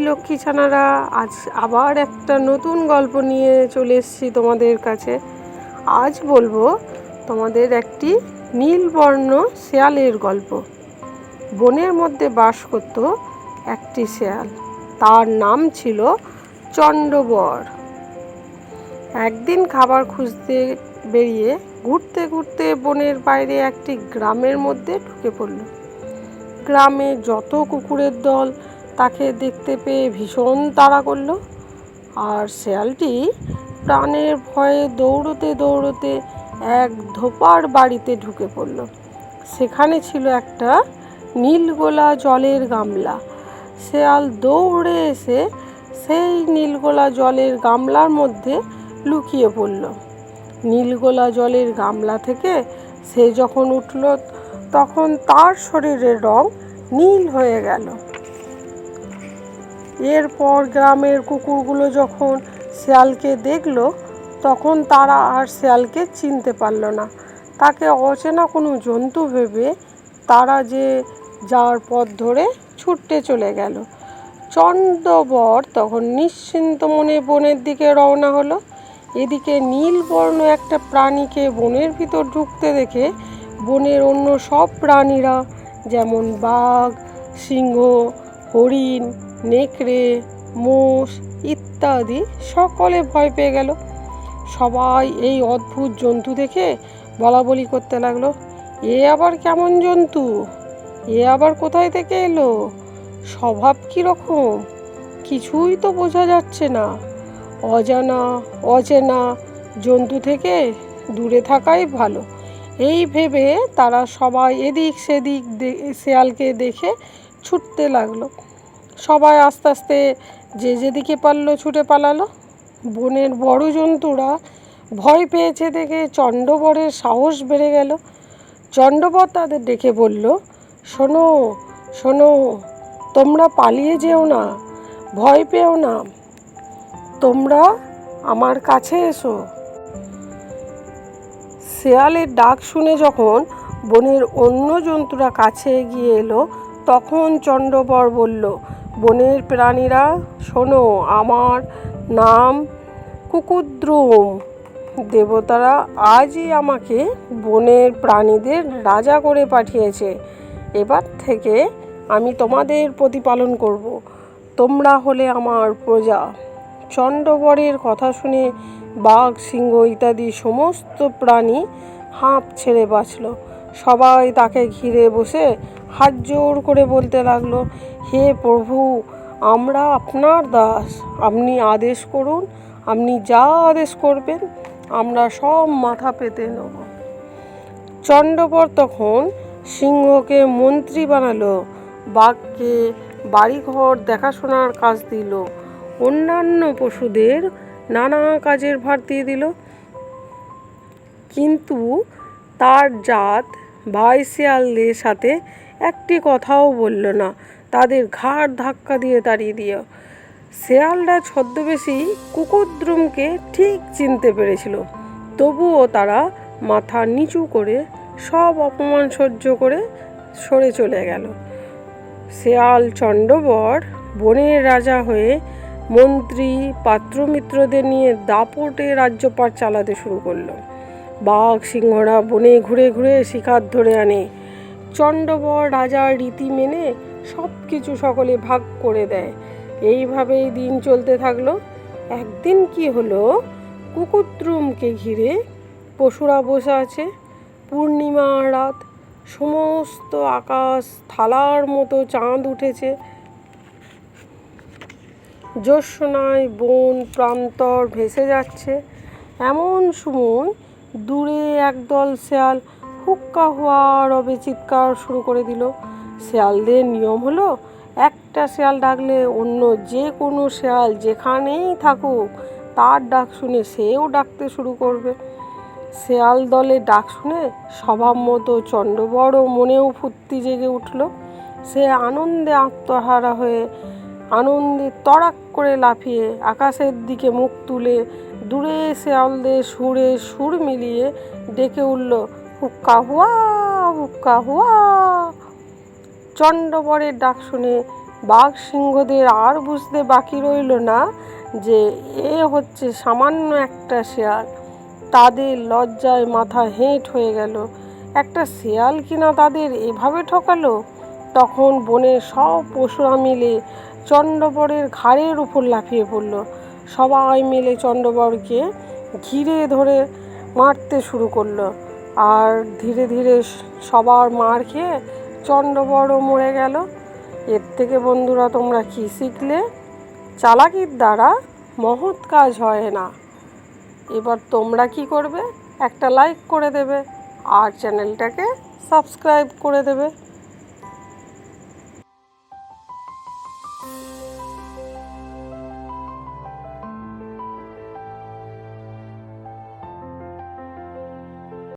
লক্ষ্মী ছানারা, আজ আবার একটা নতুন গল্প নিয়ে চলে এসেছি তোমাদের কাছে। আজ বলবো তোমাদের একটি নীলবর্ণ শেয়ালের গল্প। বনের মধ্যে বাস করত একটি শেয়াল, তার নাম ছিল চন্ডবর। একদিন খাবার খুঁজতে বেরিয়ে ঘুরতে ঘুরতে বনের বাইরে একটি গ্রামের মধ্যে ঢুকে পড়ল। গ্রামে যত কুকুরের দল তাকে দেখতে পেয়ে ভীষণ তাড়া করল, আর শেয়ালটি প্রাণের ভয়ে দৌড়তে দৌড়তে এক ধোপার বাড়িতে ঢুকে পড়ল। সেখানে ছিল একটা নীলগোলা জলের গামলা। শেয়াল দৌড়ে এসে সেই নীলগোলা জলের গামলার মধ্যে লুকিয়ে পড়ল। নীলগোলা জলের গামলা থেকে সে যখন উঠল, তখন তার শরীরের রং নীল হয়ে গেল। এরপর গ্রামের কুকুরগুলো যখন শেয়ালকে দেখল, তখন তারা আর শেয়ালকে চিনতে পারল না। তাকে অচেনা কোনো জন্তু ভেবে তারা যে যার পথ ধরে ছুটতে চলে গেল। চন্ডবর তখন নিশ্চিন্ত মনে বনের দিকে রওনা হলো। এদিকে নীলবর্ণ একটা প্রাণীকে বনের ভিতর ঢুকতে দেখে বনের অন্য সব প্রাণীরা, যেমন বাঘ, সিংহ, হরিণ, নেকড়ে, মোষ ইত্যাদি, সকলে ভয় পেয়ে গেল। সবাই এই অদ্ভুত জন্তু দেখে বলাবলি করতে লাগলো, এ আবার কেমন জন্তু? এ আবার কোথায় থেকে এলো? স্বভাব কীরকম? কিছুই তো বোঝা যাচ্ছে না। অচেনা জন্তু থেকে দূরে থাকাই ভালো। এই ভেবে তারা সবাই এদিক সেদিক শেয়ালকে দেখে ছুটতে লাগলো। সবাই আস্তে আস্তে যে যেদিকে পারল ছুটে পালালো। বনের বড় জন্তুরা ভয় পেয়েছে দেখে চন্ডবরের সাহস বেড়ে গেল। চন্ডবর তাদের ডেকে বলল, শোনো শোনো, তোমরা পালিয়ে যেও না, ভয় পেও না, তোমরা আমার কাছে এসো। শেয়ালের ডাক শুনে যখন বনের অন্য জন্তুরা কাছে এগিয়ে এলো, তখন চন্ডবর বলল, বনের প্রাণীরা শোনো, আমার নাম কুকুদ্রুম। দেবতারা আজই আমাকে বনের প্রাণীদের রাজা করে পাঠিয়েছে। এবার থেকে আমি তোমাদের প্রতিপালন করব। তোমরা হলে আমার প্রজা। চন্ডবরের কথা শুনে বাঘ, সিংহ ইত্যাদি সমস্ত প্রাণী হাঁপ ছেড়ে বাঁচল। সবাই তাকে ঘিরে বসে হাত জোর করে বলতে লাগলো, হে প্রভু, আমরা আপনার দাস, আপনি আদেশ করুন, আপনি যা আদেশ করবেন আমরা সব মাথা পেতে নেব। চন্ডবর তখন সিংহকে মন্ত্রী বানালো, বাঘকে বাড়িঘর দেখাশোনার কাজ দিল, অন্যান্য পশুদের নানা কাজের ভার দিয়ে দিল। কিন্তু তার জাত ভাই শেয়ালদের সাথে একটি কথাও বলল না, তাদের ঘাড় ধাক্কা দিয়ে তাড়িয়ে দিল। শেয়ালরা ছদ্মবেশী কুকুদ্রুমকে ঠিক চিনতে পেরেছিল, তবুও তারা মাথা নিচু করে সব অপমান সহ্য করে সরে চলে গেল। শেয়াল চন্ডবর বনের রাজা হয়ে মন্ত্রী পাত্রমিত্রদের নিয়ে দাপটে রাজ্যপাট চালাতে শুরু করলো। বাঘ, সিংহরা বনে ঘুরে ঘুরে শিকার ধরে আনে। চন্ডবর রাজার রীতি মেনে সব কিছু সকলে ভাগ করে দেয়। এইভাবেই দিন চলতে থাকলো। একদিন কি হলো, কুকুদ্রুমকে ঘিরে পশুরা বসে আছে। পূর্ণিমার রাত, সমস্ত আকাশ থালার মতো চাঁদ উঠেছে। জ্যোৎস্নায় বন প্রান্তর ভেসে যাচ্ছে। এমন সময় দূরে একদল শেয়াল হুক্কা হুয়া রবে চিৎকার শুরু করে দিল। শেয়ালদের নিয়ম হলো, একটা শেয়াল ডাকলে অন্য যে কোনো শেয়াল যেখানেই থাকুক তার ডাক শুনে সেও ডাকতে শুরু করবে। শেয়াল দলের ডাক শুনে স্বভাব মতো চন্ডবড়ও মনেও ফুর্তি জেগে উঠল। সে আনন্দে আত্মহারা হয়ে আনন্দে তড়াক করে লাফিয়ে আকাশের দিকে মুখ তুলে দূরে শেয়ালদের সুরে সুর মিলিয়ে ডেকে উঠল, হুক্কা হুয়া, হুক্কা হুয়া। চন্ডবরের ডাক শুনে বাঘ সিংহদের আর বুঝতে বাকি রইল না যে এ হচ্ছে সামান্য একটা শেয়াল। তাদের লজ্জায় মাথা হেঁট হয়ে গেল। একটা শেয়াল কিনা তাদের এভাবে ঠকালো। তখন বনের সব পশুরা মিলে চন্ডবরের ঘাড়ের উপর লাফিয়ে পড়ল। সবাই মিলে চন্ডবরকে ঘিরে ধরে মারতে শুরু করলো। আর ধীরে ধীরে সবার মার খেয়ে চন্ডবরও মরে গেল। এর থেকে বন্ধুরা তোমরা কি শিখলে? চালাকির দ্বারা মহৎ কাজ হয় না। এবার তোমরা কি করবে? একটা লাইক করে দেবে আর চ্যানেলটাকে সাবস্ক্রাইব করে দেবে।